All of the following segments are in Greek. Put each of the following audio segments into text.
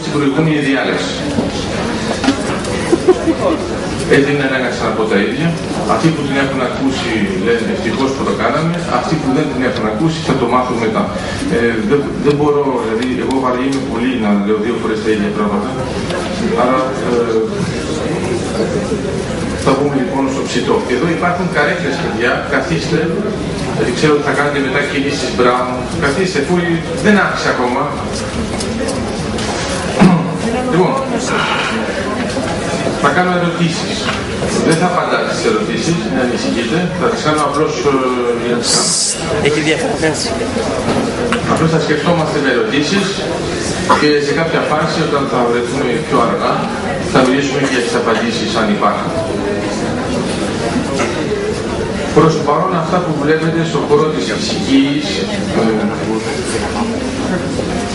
Στην προηγούμενη διάλεξη. Έτσι είναι ανάγκασα να πω τα ίδια. Αυτοί που την έχουν ακούσει λένε ευτυχώς που το κάναμε. Αυτοί που δεν την έχουν ακούσει θα το μάθουν μετά. Δεν μπορώ, δηλαδή, εγώ βαριέμαι πολύ να λέω δύο φορές τα ίδια πράγματα. Άρα θα πούμε λοιπόν στο ψητό. Εδώ υπάρχουν καρέκλες, παιδιά. Καθίστε. Δηλαδή ξέρω ότι θα κάνετε μετά κινήσεις μπράουν. Καθίστε, αφού δεν άρχισε ακόμα. Λοιπόν, θα κάνω ερωτήσεις. Δεν θα απαντάτε στις ερωτήσεις, μην ανησυχείτε. Θα τις κάνω απλώς για να τις κάνω. Έχει διαφορετήσει. Απλώς θα σκεφτόμαστε με ερωτήσεις και σε κάποια φάση, όταν θα βρεθούμε πιο αργά, θα μιλήσουμε και για τις απαντήσεις αν υπάρχουν. Προς το παρόν αυτά που βλέπετε στον χώρο της φυσικής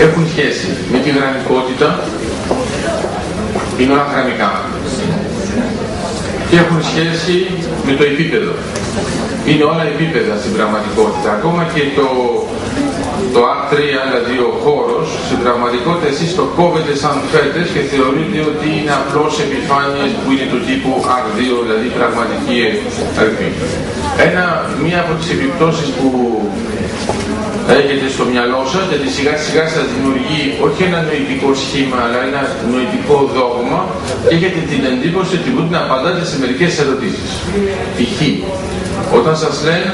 έχουν σχέση με τη γραμμικότητα, είναι όλα γραμμικά και έχουν σχέση με το επίπεδο. Είναι όλα επίπεδα στην πραγματικότητα. Ακόμα και το R3, δηλαδή ο χώρος, στην πραγματικότητα εσείς το κόβετε σαν φέτες και θεωρείτε ότι είναι απλώς επιφάνειες που είναι του τύπου R2, δηλαδή πραγματική αριθμή. Μία από τις επιπτώσεις που έχετε στο μυαλό σας, γιατί σιγά σιγά σας δημιουργεί όχι ένα νοητικό σχήμα, αλλά ένα νοητικό δόγμα και έχετε την εντύπωση ότι μπορείτε να απαντάτε σε μερικές ερωτήσεις. Π.χ. όταν σας λένε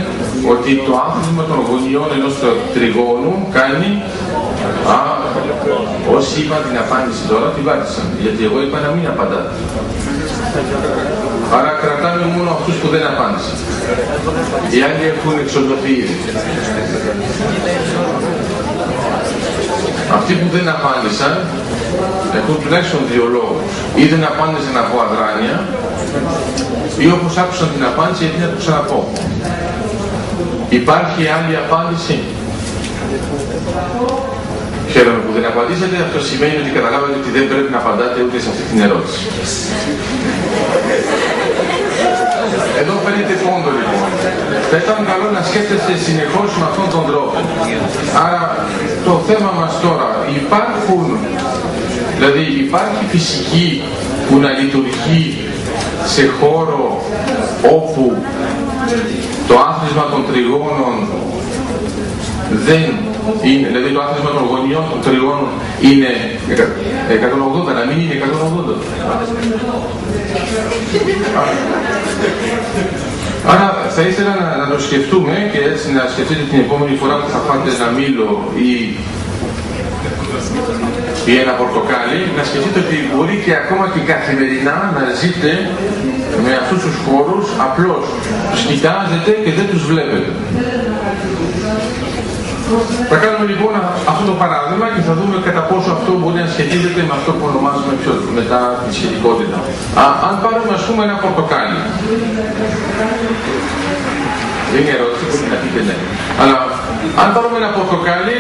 ότι το άθροισμα των γωνιών ενός τριγώνου κάνει όσοι είπαν την απάντηση τώρα την πάτησαν, γιατί εγώ είπα να μην απαντάτε. Άρα κρατάμε μόνο αυτούς που δεν απάντησαν. Οι άλλοι έχουν εξοδοθεί ήδη. Αυτοί που δεν απάντησαν έχουν τουλάχιστον δύο λόγους. Ή δεν απάντησαν από αδράνεια, ή όπως άκουσαν την απάντηση γιατί να το ξαναπώ. Υπάρχει άλλη απάντηση? Χαίρομαι που δεν απαντήσατε, αυτό σημαίνει ότι καταλάβατε ότι δεν πρέπει να απαντάτε ούτε σε αυτή την ερώτηση. Εδώ φαίνεται πόντο λοιπόν. Θα ήταν καλό να σκέφτεστε συνεχώς με αυτόν τον τρόπο. Άρα το θέμα μας τώρα, υπάρχει φυσική που να λειτουργεί σε χώρο όπου το άθροισμα των τριγώνων δεν είναι, δηλαδή το άθροισμα των γωνιών των τριγώνων είναι 180, να μην είναι 180. Άρα θα ήθελα να το σκεφτούμε και έτσι να σκεφτείτε την επόμενη φορά που θα φάτε ένα μήλο ή ένα πορτοκάλι, να σκεφτείτε ότι μπορεί και ακόμα και καθημερινά να ζείτε με αυτούς τους χώρους, απλώς τους κοιτάζετε και δεν τους βλέπετε. Θα κάνουμε λοιπόν αυτό το παράδειγμα και θα δούμε κατά πόσο αυτό μπορεί να σχετίζεται με αυτό που ονομάζουμε πιο μετά τη σχετικότητα. Αν πάρουμε ας πούμε ένα πορτοκάλι, δεν είναι ερώτηση, μπορεί να πείτε ναι. Αλλά αν πάρουμε ένα πορτοκάλι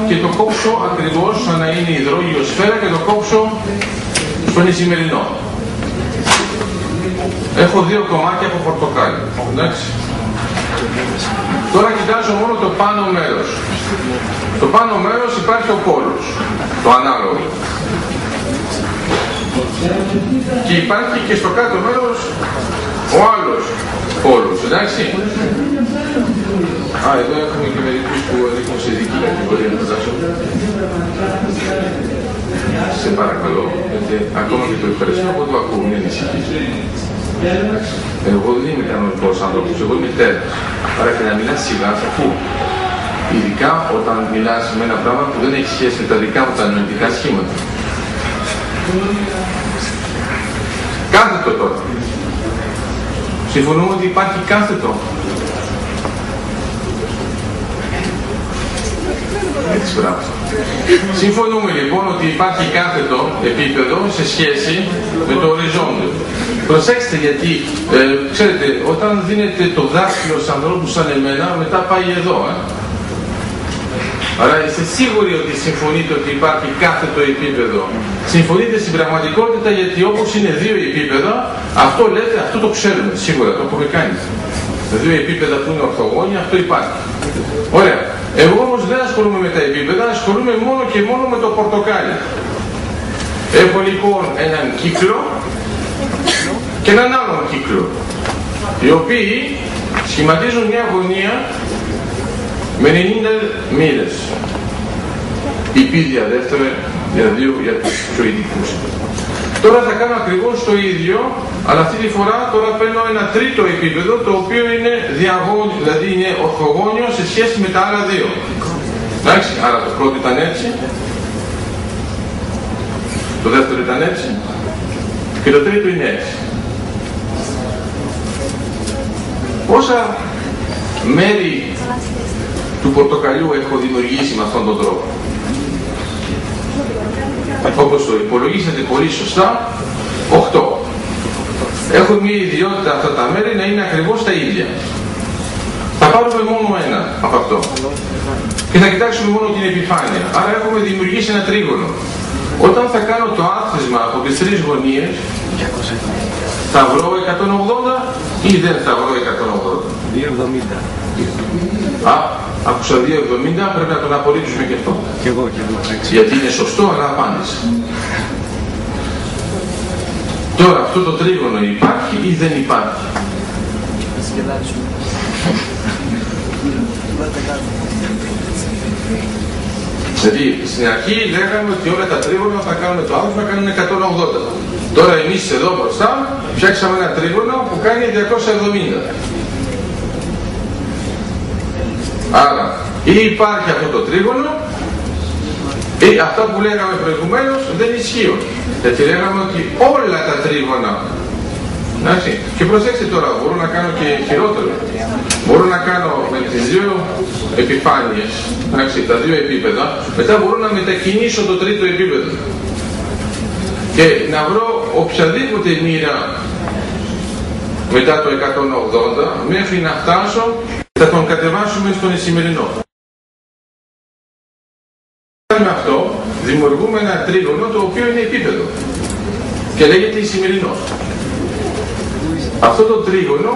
και το κόψω ακριβώς σαν να είναι υδρόγειο σφαίρα και το κόψω στον Ισημερινό. Έχω δύο κομμάτια από πορτοκάλι. Εντάξει. Τώρα κοιτάζω μόνο το πάνω μέρος. Το πάνω μέρος υπάρχει ο πόλος, το ανάλογο. Και υπάρχει και στο κάτω μέρος ο άλλος πόλος, εντάξει. Εδώ έχουμε και μερικούς που ρίχνουν σε δική κατηγορία να κοιτάζω. Σε παρακαλώ, γιατί ακόμα και το ευχαριστώ, εγώ το ακούω, μην ανησυχείς. Εγώ δεν είμαι κανονικός άνθρωπος, εγώ είμαι τέρας. Άρα και να μιλάς σιγά θα ακούω. Ειδικά όταν μιλάς με ένα πράγμα που δεν έχει σχέση με τα δικά μου τα νοητικά σχήματα. Κάθετο τώρα. Συμφωνούμε ότι υπάρχει κάθετο. Έτσι μπράβο. Συμφωνούμε λοιπόν ότι υπάρχει κάθετο επίπεδο σε σχέση με το οριζόντιο. Προσέξτε γιατί, ξέρετε, όταν δίνετε το δάχτυλο σε ανθρώπους σαν εμένα, μετά πάει εδώ. Άρα είστε σίγουροι ότι συμφωνείτε ότι υπάρχει κάθετο επίπεδο. Συμφωνείτε στην πραγματικότητα γιατί όπως είναι δύο επίπεδα, αυτό λέτε, αυτό το ξέρουμε, σίγουρα το έχουμε κάνει. Δύο επίπεδα που είναι ορθογώνια, αυτό υπάρχει. Ωραία. Εγώ όμως δεν ασχολούμαι με τα επίπεδα, ασχολούμαι μόνο και μόνο με το πορτοκάλι. Έχω λοιπόν έναν κύκλο και έναν άλλον κύκλο, οι οποίοι σχηματίζουν μια γωνία με 90 μοίρες. Υπίδια δεύτερο, για δύο για τους πιο ειδικούς. Τώρα θα κάνω ακριβώς το ίδιο, αλλά αυτή τη φορά τώρα παίρνω ένα τρίτο επίπεδο, το οποίο είναι διαγώνιο, δηλαδή είναι ορθογώνιο σε σχέση με τα άλλα δύο. Εντάξει, άρα το πρώτο ήταν έτσι, το δεύτερο ήταν έτσι και το τρίτο είναι έτσι. Πόσα μέρη του πορτοκαλιού έχω δημιουργήσει με αυτόν τον τρόπο? Όπως το υπολογίσατε πολύ σωστά, 8. Έχουν μια ιδιότητα αυτά τα μέρη να είναι ακριβώς τα ίδια. Θα πάρουμε μόνο ένα από αυτό και θα κοιτάξουμε μόνο την επιφάνεια. Άρα έχουμε δημιουργήσει ένα τρίγωνο. Όταν θα κάνω το άθροισμα από τις τρεις γωνίες, θα βρω 180 ή δεν θα βρω 180? 270. Άκουσα 270, πρέπει να τον απορρίψουμε και αυτό. Και εγώ. Γιατί είναι σωστό, αλλά απάντησε. Τώρα αυτό το τρίγωνο υπάρχει ή δεν υπάρχει? Δηλαδή στην αρχή λέγαμε ότι όλα τα τρίγωνα θα κάνουμε το άθροισμα, κάνουν 180. Τώρα εμείς εδώ μπροστά φτιάξαμε ένα τρίγωνο που κάνει 270. Άρα ή υπάρχει αυτό το τρίγωνο ή αυτά που λέγαμε προηγουμένως δεν ισχύουν. Γιατί λέγαμε ότι όλα τα τρίγωνα, εντάξει, και προσέξτε τώρα, μπορώ να κάνω και χειρότερο. Μπορώ να κάνω με τις δύο επιφάνειες, εντάξει, τα δύο επίπεδα, μετά μπορώ να μετακινήσω το τρίτο επίπεδο και να βρω οποιαδήποτε μοίρα μετά το 180 μέχρι να φτάσω, θα τον κατεβάσουμε στον Ισημερινό. Με αυτό δημιουργούμε ένα τρίγωνο το οποίο είναι επίπεδο και λέγεται Ισημερινός. Αυτό το τρίγωνο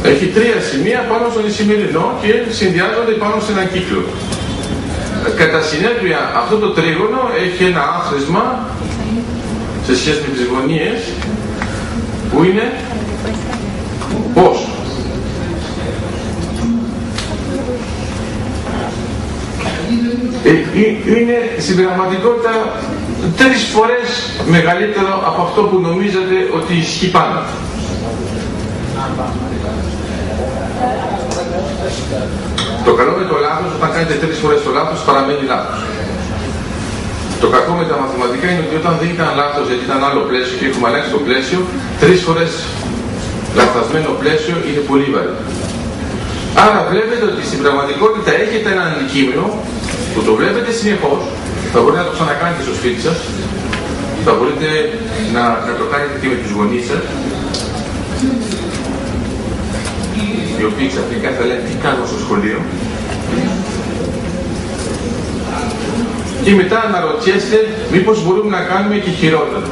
έχει 3 σημεία πάνω στον Ισημερινό και συνδυάζονται πάνω σε έναν κύκλο. Κατά συνέπεια αυτό το τρίγωνο έχει ένα άθροισμα σε σχέση με τις γωνίες που είναι πώς? Είναι στην πραγματικότητα 3 φορές μεγαλύτερο από αυτό που νομίζατε ότι ισχύει πάντα. Το καλό με το λάθος, όταν κάνετε 3 φορές το λάθος, παραμένει λάθος. Το κακό με τα μαθηματικά είναι ότι όταν δεν ήταν λάθος, γιατί ήταν άλλο πλαίσιο και έχουμε αλλάξει το πλαίσιο, 3 φορές λαθασμένο πλαίσιο είναι πολύ βαρύ. Άρα βλέπετε ότι στην πραγματικότητα έχετε ένα αντικείμενο που το βλέπετε συνεχώς, θα μπορείτε να το ξανακάνετε στο σπίτι σας, θα μπορείτε να το κάνετε και με τους γονείς σας, οι οποίοι ξαφνικά θα λένε τι κάνω στο σχολείο, και μετά αναρωτιέστε μήπως μπορούμε να κάνουμε και χειρότερο.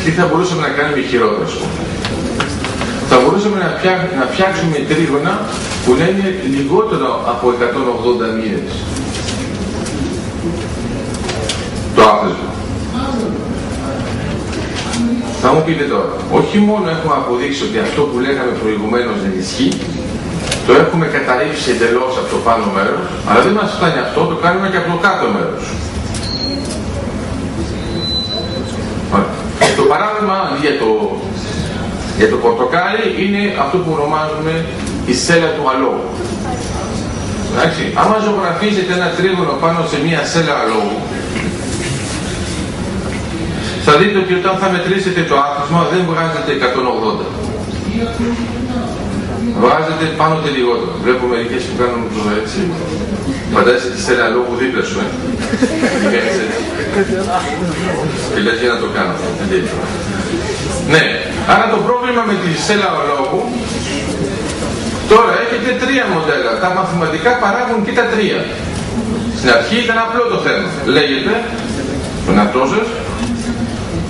Τι θα μπορούσαμε να κάνουμε χειρότερο? Θα μπορούσαμε να φτιάξουμε τρίγωνα που να είναι λιγότερο από 180 μοίρες. Το άθροισμα. Θα μου πείτε τώρα, όχι μόνο έχουμε αποδείξει ότι αυτό που λέγαμε προηγουμένως δεν ισχύει, το έχουμε καταρρίψει εντελώς από το πάνω μέρος, αλλά δεν μας φτάνει αυτό, το κάνουμε και από το κάτω μέρος. Το παράδειγμα για το πορτοκάλι είναι αυτό που ονομάζουμε η σέλα του αλόγου. Εντάξει, άμα ζωγραφίζετε ένα τρίγωνο πάνω σε μια σέλα αλόγου, θα δείτε ότι όταν θα μετρήσετε το άθροισμα δεν βγάζετε 180. Βγάζετε πάνω και λιγότερο. Βλέπω μερικές που κάνουν το έτσι. Φαντάζεσαι τη σέλα αλόγου δίπλα σου, και λες για να το κάνω. Ναι, άρα το πρόβλημα με τη σέλα αλόγου, τώρα έχετε 3 μοντέλα. Τα μαθηματικά παράγουν και τα 3. Στην αρχή ήταν απλό το θέμα. Λέγεται, τον εαυτό σας,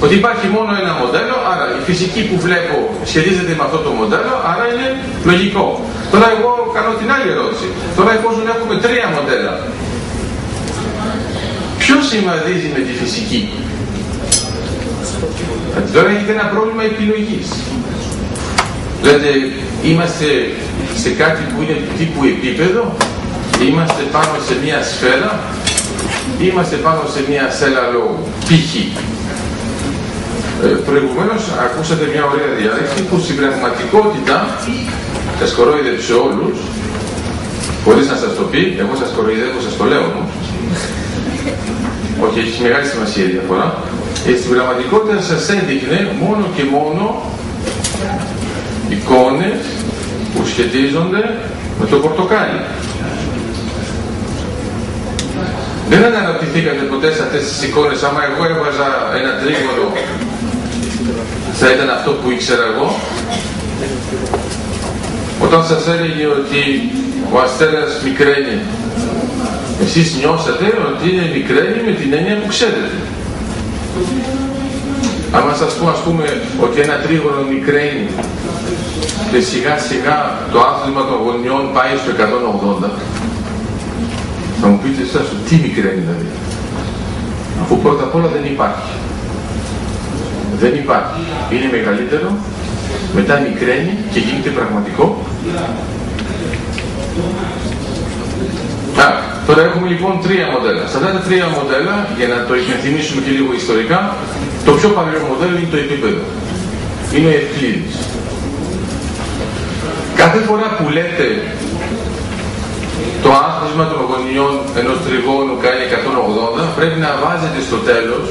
ότι υπάρχει μόνο ένα μοντέλο, άρα η φυσική που βλέπω σχετίζεται με αυτό το μοντέλο, άρα είναι λογικό. Τώρα εγώ κάνω την άλλη ερώτηση. Τώρα εφόσον έχουμε 3 μοντέλα, Ποιος συμβαδίζει με τη φυσική? Τώρα έχετε ένα πρόβλημα επιλογής. Δηλαδή είμαστε σε κάτι που είναι τύπου επίπεδο, είμαστε πάνω σε μια σφαίρα, είμαστε πάνω σε μια σέλα λόγου, π.χ. Προηγουμένως ακούσατε μια ωραία διάλεξη που στην πραγματικότητα σας κορόιδεψε όλους, χωρίς να σας το πει, εγώ σας κοροϊδεύω, σας το λέω όμως. Όχι, έχει μεγάλη σημασία η διαφορά. Στην πραγματικότητα σας έδειχνε μόνο και μόνο εικόνες που σχετίζονται με το πορτοκάλι. Δεν αναρωτηθήκατε ποτέ σε αυτές τις εικόνες, άμα εγώ έβαζα ένα τρίγωνο, θα ήταν αυτό που ήξερα εγώ? Όταν σας έλεγε ότι ο αστέρας μικραίνει, εσείς νιώσατε ότι είναι μικραίνει με την έννοια που ξέρετε. Άμα σας πω, ας πούμε, ότι ένα τρίγωνο μικραίνει και σιγά σιγά το άθλημα των γωνιών πάει στο 180, θα μου πείτε εσάς τι μικραίνει δηλαδή? Αφού πρώτα απ' όλα δεν υπάρχει. Δεν υπάρχει. Είναι μεγαλύτερο, μετά μικραίνει και γίνεται πραγματικό. Τώρα έχουμε λοιπόν τρία μοντέλα. Σε αυτά τα τρία μοντέλα, για να το υπενθυμίσουμε και λίγο ιστορικά, το πιο παλιό μοντέλο είναι το επίπεδο. Είναι ο Ευκλήδης. Κάθε φορά που λέτε το άθροισμα των γωνιών ενός τριγώνου κάνει 180, πρέπει να βάζετε στο τέλος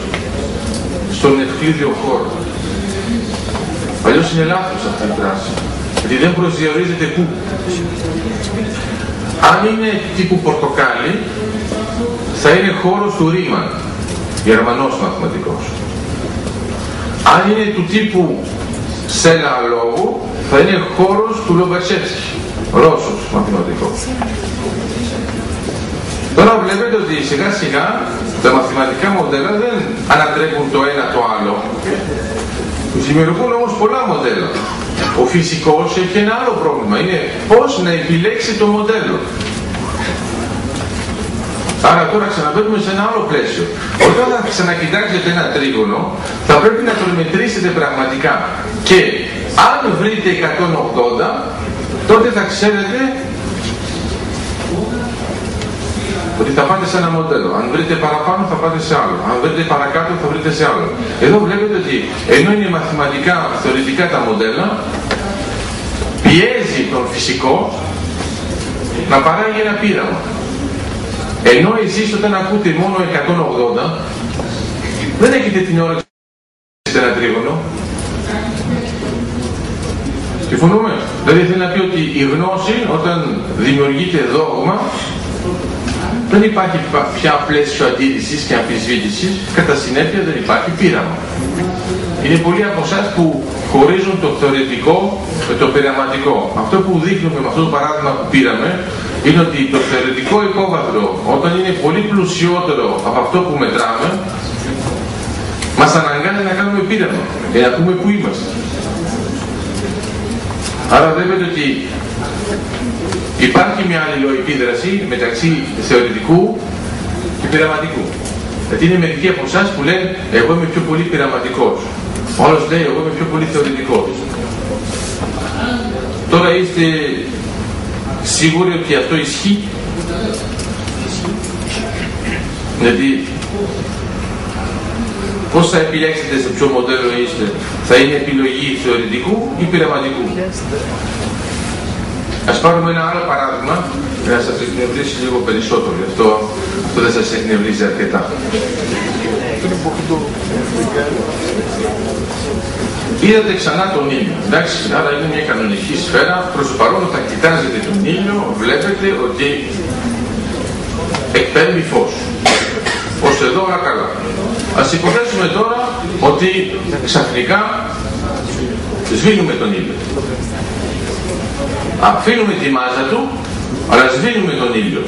στον ευκλήδιο χώρο. Αλλιώς είναι λάθος αυτή η φράση, γιατί δεν προσδιορίζεται πού. Αν είναι τύπου πορτοκάλι, θα είναι χώρος του Ρίμαν, Γερμανός μαθηματικός. Αν είναι του τύπου σέλα λόγου, θα είναι χώρος του Λομπατσέφσκι, Ρώσος μαθηματικός. Τώρα βλέπετε ότι σιγά σιγά τα μαθηματικά μοντέλα δεν ανατρέπουν το ένα το άλλο. Δημιουργούν όμως πολλά μοντέλα. Ο φυσικός έχει ένα άλλο πρόβλημα, είναι πώς να επιλέξει το μοντέλο. Άρα τώρα ξαναμπαίνουμε σε ένα άλλο πλαίσιο. Όταν θα ξανακοιτάξετε ένα τρίγωνο, θα πρέπει να το μετρήσετε πραγματικά. Και αν βρείτε 180, τότε θα ξέρετε ότι θα πάτε σε ένα μοντέλο. Αν βρείτε παραπάνω θα πάτε σε άλλο. Αν βρείτε παρακάτω θα βρείτε σε άλλο. Εδώ βλέπετε ότι ενώ είναι μαθηματικά, θεωρητικά τα μοντέλα, πιέζει τον φυσικό να παράγει ένα πείραμα. Ενώ εσείς όταν ακούτε μόνο 180, δεν έχετε την ώρα σε ένα τρίγωνο. Συμφωνούμε? Δηλαδή θέλει να πει ότι η γνώση όταν δημιουργείται δόγμα, δεν υπάρχει πια πλαίσιο αντίλυσης και αμφισβήτησης, κατά συνέπεια δεν υπάρχει πείραμα. Είναι πολλοί από εσάς που χωρίζουν το θεωρητικό με το πειραματικό. Αυτό που δείχνουμε με αυτό το παράδειγμα που πήραμε είναι ότι το θεωρητικό υπόβαθρο, όταν είναι πολύ πλουσιότερο από αυτό που μετράμε, μας αναγκάζει να κάνουμε πείραμα για να πούμε πού είμαστε. Άρα βλέπετε ότι υπάρχει μια αλληλοεπίδραση μεταξύ θεωρητικού και πειραματικού. Γιατί είναι μερικοί από εσάς που λένε εγώ είμαι πιο πολύ πειραματικός. Ο άλλος λέει εγώ είμαι πιο πολύ θεωρητικός. Τώρα είστε σίγουροι ότι αυτό ισχύει? Δηλαδή πώς θα επιλέξετε σε ποιο μοντέλο είστε? Θα είναι επιλογή θεωρητικού ή πειραματικού? Ας πάρουμε ένα άλλο παράδειγμα για να σας εκνευρίσει λίγο περισσότερο. Γι' αυτό δεν σας εκνευρίζει αρκετά. Είδατε ξανά τον ήλιο. Εντάξει, άρα είναι μια κανονική σφαίρα. Προς το παρόν όταν κοιτάζετε τον ήλιο βλέπετε ότι εκπέμπει φως. Ως εδώ όλα καλά. Ας υποθέσουμε τώρα ότι ξαφνικά σβήνουμε τον ήλιο. Αφήνουμε τη μάζα του, αλλά σβήνουμε τον ήλιο.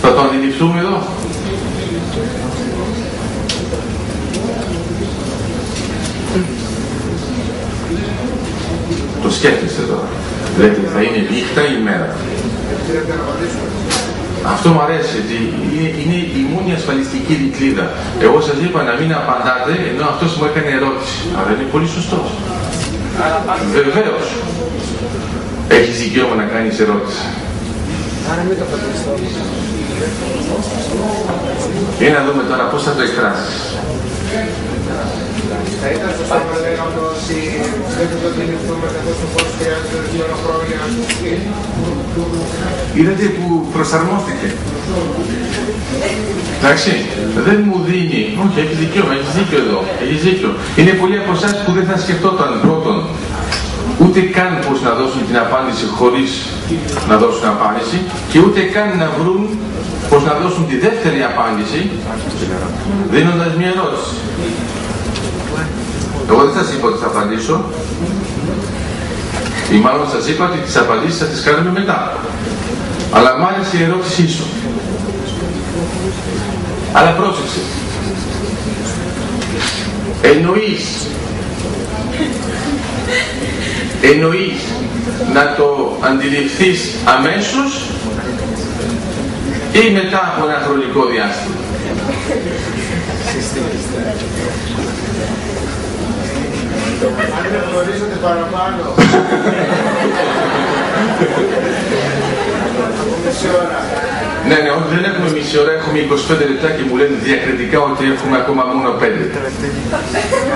Θα το αντιληφθούμε εδώ? Το σκέφτεστε τώρα. Λέτε θα είναι νύχτα ή μέρα? Αυτό μου αρέσει, ότι είναι η μόνη ασφαλιστική δικλείδα. Εγώ σας είπα να μην απαντάτε, ενώ αυτός μου έκανε ερώτηση. Άρα είναι πολύ σωστός. Βεβαίως. Έχεις δικαίωμα να κάνεις ερώτηση. Άρα μην το φανταστώ. Για να δούμε τώρα πώς θα το εκφράσεις. Θα ήταν σωστά να λέγαμε ότι δεν θα το αντιληφθούμε καθώς το πώς χρειάζεται δύο χρόνια. Είδατε που προσαρμόστηκε. Εντάξει, δεν μου δίνει. Όχι, έχεις δικαίωμα, έχεις δίκιο εδώ. Έχεις δίκιο. Είναι πολλοί από εσάς που δεν θα σκεφτόταν πρώτον ούτε καν πώς να δώσουν την απάντηση χωρίς να δώσουν απάντηση και ούτε καν να βρουν πώς να δώσουν τη δεύτερη απάντηση δίνοντας μια ερώτηση. Εγώ δεν σας είπα ότι θα απαντήσω ή μάλλον σας είπα ότι τις απαντήσεις θα τις κάνουμε μετά. Αλλά μ' άρεσε η ερώτησή σου. Αλλά πρόσεξε. Εννοείς να το αντιληφθείς αμέσως ή μετά από ένα χρονικό διάστημα. Αν δεν γνωρίζετε παραπάνω. Μισή ώρα. Ναι, όχι, δεν έχουμε μισή ώρα, έχουμε 25 λεπτά και μου λένε διακριτικά ότι έχουμε ακόμα μόνο 5.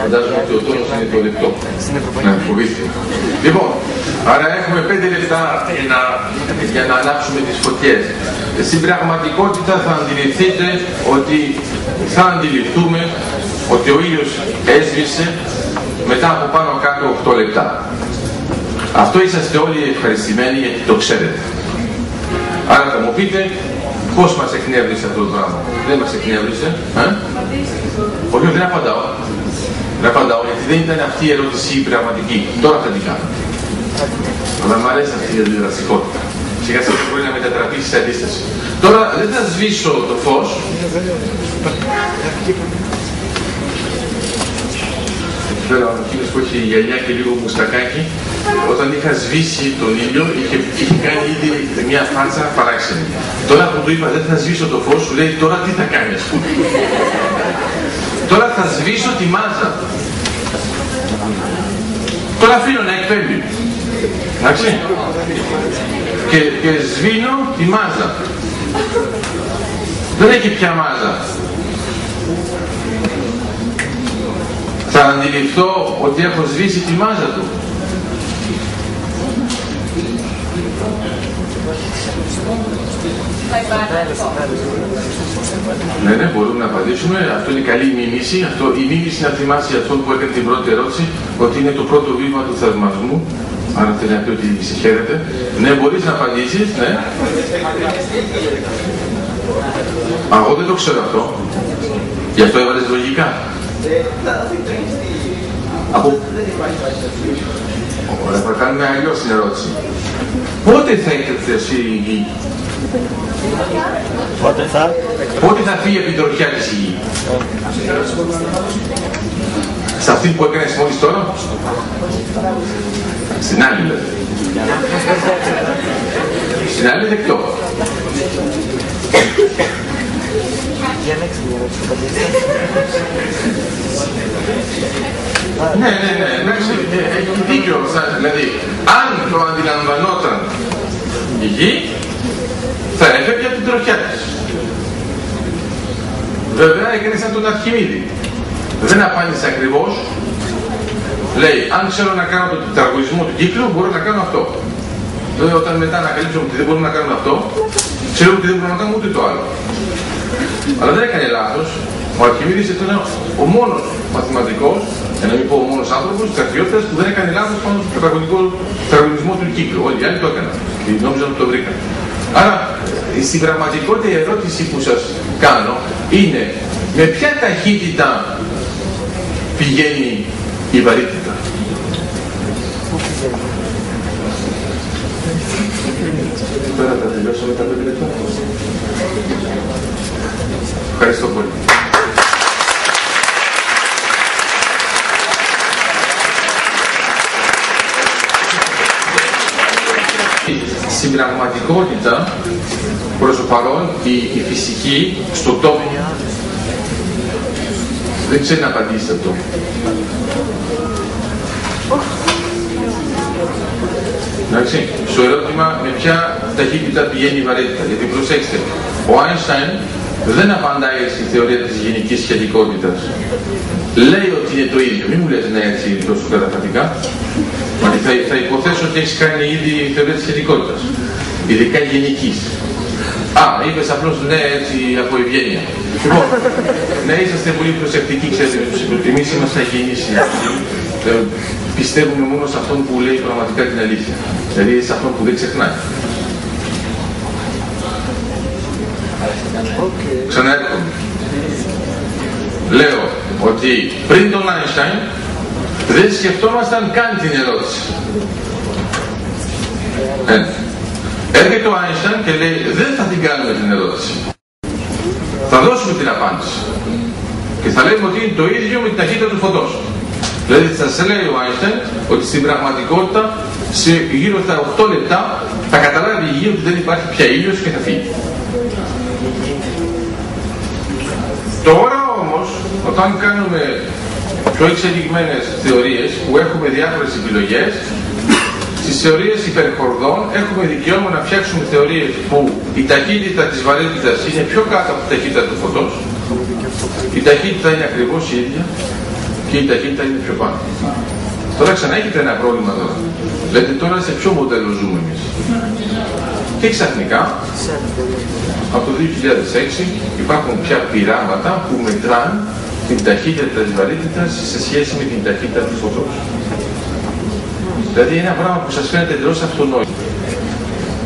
Φαντάζομαι ότι ο τόνος είναι το λεπτό. Ναι, φοβήθηκα. Λοιπόν, άρα έχουμε 5 λεπτά για να αλλάξουμε τις φωτιές. Στην πραγματικότητα θα αντιληφθείτε ότι θα αντιληφθούμε ότι ο ήλιος έσβησε μετά από πάνω κάτω 8 λεπτά. Αυτό είσαστε όλοι ευχαριστημένοι γιατί το ξέρετε. Άρα θα μου πείτε πώς μας εκνεύρισε αυτό το πράγμα. Δεν μας εκνεύρισε. Όχι, δεν απαντάω. Δεν απαντάω γιατί δεν ήταν αυτή η ερώτηση η πραγματική. Τώρα θα την κάνω. Αλλά μου αρέσει αυτή η αντιδραστικότητα. Σιγά σιγά μπορεί να μετατραπεί σε αντίσταση. Τώρα δεν θα σβήσω το φως. Φέρω εκείνος που έχει γυαλιά και λίγο μουστακάκι. Όταν είχα σβήσει τον ήλιο, είχε κάνει ήδη μια φάτσα παράξενη. Τώρα που του είπα δεν θα σβήσω το φως, σου λέει τώρα τι θα κάνει, ας πούμε. Τώρα θα σβήσω τη μάζα. Τώρα αφήνω να εκπέμπει. Εντάξει. Και σβήνω τη μάζα. Δεν έχει πια μάζα. Θα αντιληφθώ ότι έχω σβήσει τη μάζα του. Ναι, μπορούμε να απαντήσουμε. Αυτό είναι καλή μίμηση. Η μίμηση να θυμάσει αυτό που έκανε την πρώτη ερώτηση, ότι είναι το πρώτο βήμα του θαυμασμού. Άρα θέλει να πει ότι συγχαίρεται. Ναι, μπορείς να απαντήσεις, ναι. Εγώ δεν το ξέρω αυτό. Γι' αυτό έβαλες λογικά. Ωραία, θα κάνουμε αλλιώς την ερώτηση. Πότε θα εκτεθεί η γη? Πότε θα φύγει από την τροχιά της η γη? Σε αυτή που έκανες μόλις τώρα? Στην άλλη δηλαδή. Στην άλλη δεκτό. Ναι, εντάξει, έχει δίκιο. Δηλαδή, αν το αντιλαμβανόταν η γη, θα έφευγε από την τροχιά της. Βέβαια, έκανε σαν τον Αρχιμίδη. Δεν απάντησε ακριβώς. Λέει, αν ξέρω να κάνω τον τετραγωνισμό του κύκλου, μπορώ να κάνω αυτό. Βέβαια, όταν μετά ανακαλύψω ότι δεν μπορούμε να κάνουμε αυτό, ξέρω ότι δεν μπορούμε να κάνουμε ούτε το άλλο. Αλλά δεν έκανε λάθος. Ο Αρχιμίδης ήταν ο μόνος μαθηματικός, για να μην πω ο μόνος άνθρωπος της αρχαιότητας που δεν έκανε λάθος πάνω στον τετραγωνισμό του κύκλου. Όλοι οι άλλοι το έκαναν και νόμιζαν ότι το βρήκαν. Άρα, στην πραγματικότητα η ερώτηση που σας κάνω είναι με ποια ταχύτητα πηγαίνει η βαρύτητα? Τώρα θα τελειώσουμε τα 5 λεπτά. Ευχαριστώ πολύ. στην πραγματικότητα, προς το παρόν, η φυσική στο τόπο δεν ξέρει να απαντήσει αυτό. Εντάξει, στο ερώτημα με ποια ταχύτητα πηγαίνει η βαρύτητα. Γιατί προσέξτε, ο Άινστάιν δεν απαντάει στη θεωρία της γενικής σχετικότητας. Λέει ότι είναι το ίδιο. Μην μου λέτε ναι έτσι τόσο καταφατικά. Θα υποθέσω ότι έχεις κάνει ήδη η θεωρία της σχετικότητας. Ειδικά γενικής. Είπες απλώς ναι έτσι από ευγένεια. Λοιπόν, ναι, είσαστε πολύ προσεκτικοί, ξέρετε, με τους υποτιμήσεις είμαστε αγενείς. Πιστεύουμε μόνο σε αυτόν που λέει πραγματικά την αλήθεια. Δηλαδή σε αυτόν που δεν ξεχνάει. Ξαναέρχομαι. Λέω ότι πριν τον Άινστάιν δεν σκεφτόμασταν καν την ερώτηση. Έρχεται ο Άινστάιν και λέει δεν θα την κάνουμε την ερώτηση. Θα δώσουμε την απάντηση. Και θα λέμε ότι είναι το ίδιο με την ταχύτητα του φωτός. Δηλαδή θα σας λέει ο Άινστάιν ότι στην πραγματικότητα σε γύρω στα 8 λεπτά θα καταλάβει η γη ότι δεν υπάρχει πια ήλιος και θα φύγει. Τώρα όμως, όταν κάνουμε πιο εξελιγμένες θεωρίες που έχουμε διάφορες επιλογές, στις θεωρίες υπερχορδών έχουμε δικαίωμα να φτιάξουμε θεωρίες που η ταχύτητα της βαρύτητας είναι πιο κάτω από τη ταχύτητα του φωτός, η ταχύτητα είναι ακριβώς η ίδια και η ταχύτητα είναι πιο πάνω. Τώρα ξανά έχετε ένα πρόβλημα τώρα. Λέτε τώρα σε ποιο μοντέλο ζούμε εμείς. Και ξαφνικά, από το 2006 υπάρχουν πια πειράματα που μετράνε την ταχύτητα της βαρύτητας σε σχέση με την ταχύτητα του φωτός. Δηλαδή είναι ένα πράγμα που σας φαίνεται εντελώς αυτονόητο.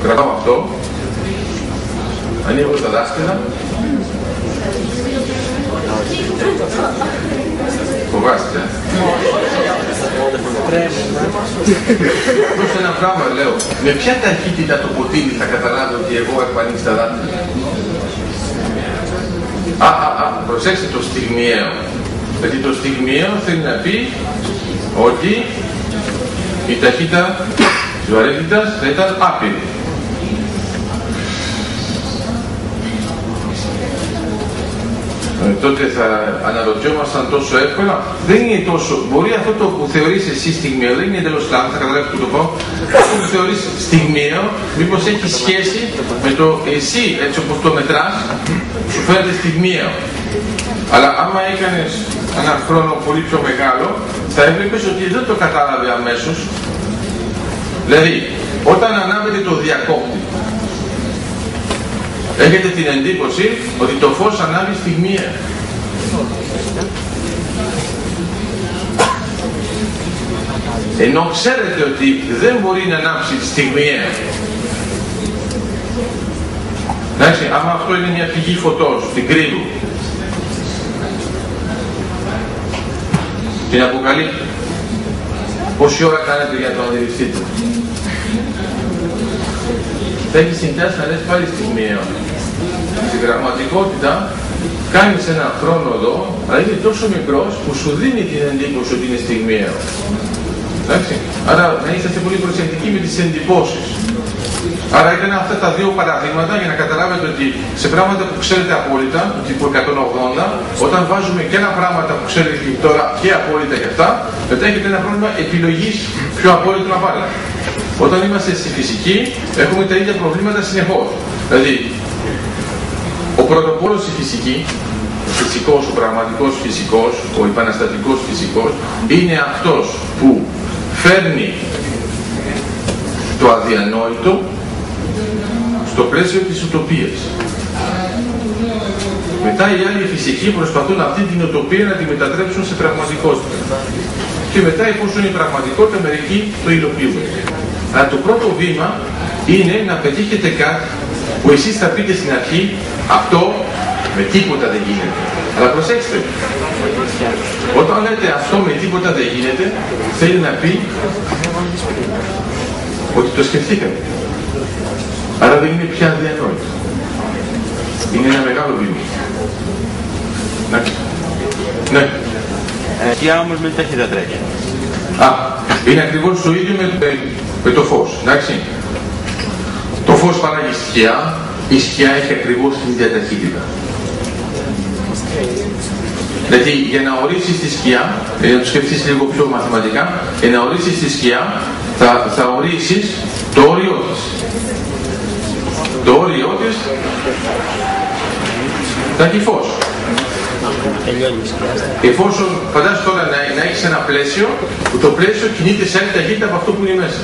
Κρατάω αυτό, ανοίγω τα δάχτυλα, φοβάστε. Δώστε ένα πράγμα, λέω. Με ποια ταχύτητα το ποτήρι θα καταλάβει ότι εγώ έχω ανοίξει τα δάχτυλα. Προσέξτε το στιγμιαίο. Γιατί το στιγμιαίο θέλει να πει ότι η ταχύτητα της βαρύτητας θα ήταν άπειρη. Τότε θα αναρωτιόμασταν τόσο εύκολα. Δεν είναι τόσο. Μπορεί αυτό το που θεωρείς εσύ στιγμιαίο, δεν είναι εντελώς λάθος, θα καταλάβεις που το πω. Αυτό που θεωρείς στιγμιαίο, μήπως έχει σχέση με το εσύ, έτσι όπως το μετράς, σου φαίνεται στιγμιαίο. Αλλά άμα έκανες ένα χρόνο πολύ πιο μεγάλο, θα έβλεπες ότι δεν το κατάλαβε αμέσως. Δηλαδή, όταν ανάβετε το διακόπτη, έχετε την εντύπωση ότι το φως ανάβει στιγμιαία. Ενώ ξέρετε ότι δεν μπορεί να ανάψει στιγμιαία. Εντάξει, άμα αυτό είναι μια πηγή φωτός, την κρύβου, την αποκαλύπτει. Πόση ώρα κάνετε για να το αντιληφθείτε. Θα έχει συντάσει να λες πάλι στιγμιαίο. Στην πραγματικότητα κάνεις ένα χρόνο εδώ, αλλά είναι τόσο μικρός που σου δίνει την εντύπωση ότι είναι στιγμιαίο. Εντάξει. Άρα να είσαστε πολύ προσεκτικοί με τις εντυπώσεις. Άρα έκανα αυτά τα δύο παραδείγματα για να καταλάβετε ότι σε πράγματα που ξέρετε απόλυτα, τύπου 180, όταν βάζουμε και ένα πράγματα που ξέρετε τώρα και απόλυτα και αυτά, μετά έχετε ένα πρόβλημα επιλογής πιο απόλυτο να πάρετε. Όταν είμαστε στη φυσική, έχουμε τα ίδια προβλήματα συνεχώς. Δηλαδή, ο πρωτοπόρος στη φυσική, ο φυσικός, ο πραγματικός φυσικός, ο επαναστατικός φυσικός, είναι αυτός που φέρνει το αδιανόητο στο πλαίσιο της ουτοπίας. Μετά οι άλλοι φυσικοί προσπαθούν αυτή την ουτοπία να τη μετατρέψουν σε πραγματικότητα. Και μετά, εφόσον είναι πραγματικότητα, μερικοί το υλοποιούν. Αλλά το πρώτο βήμα είναι να πετύχετε κάτι που εσείς θα πείτε στην αρχή, αυτό με τίποτα δεν γίνεται. Αλλά προσέξτε, όταν λέτε αυτό με τίποτα δεν γίνεται, θέλει να πει ότι το σκεφτήκατε. Άρα δεν είναι πια αδιανόητο. Είναι ένα μεγάλο βήμα. Ναι. Τι όμως με ταχύτητα τρέχει. Είναι ακριβώς το ίδιο με το φως. Εντάξει. φως παράγει σκιά, η σκιά έχει ακριβώς την ίδια ταχύτητα. Δηλαδή για να ορίσεις τη σκιά, για να το σκεφτείς λίγο πιο μαθηματικά, για να ορίσεις τη σκιά θα ορίσεις το όριό της. Το όριό της θα έχει φως. Εφόσον φαντάζεσαι τώρα να έχεις ένα πλαίσιο, που το πλαίσιο κινείται σε άλλη ταχύτητα από αυτό που είναι μέσα.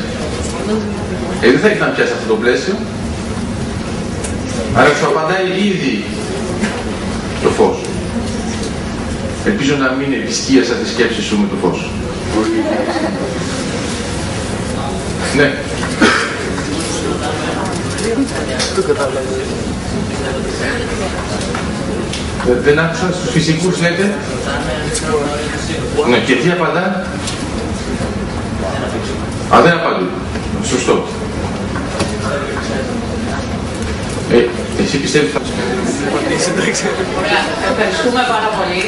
Δεν θα έχει να πιάσει αυτό το πλαίσιο. Άρα σου απαντάει ήδη το φως. Ελπίζω να μην επισκίασα τη σκέψη σου με το φως. Ναι. Δεν άκουσα, στους φυσικούς λέτε. Ναι, και τι απαντά? Δεν απαντούν. Σωστό. Εσύ πιστεύεις θα... Ευχαριστούμε πάρα πολύ.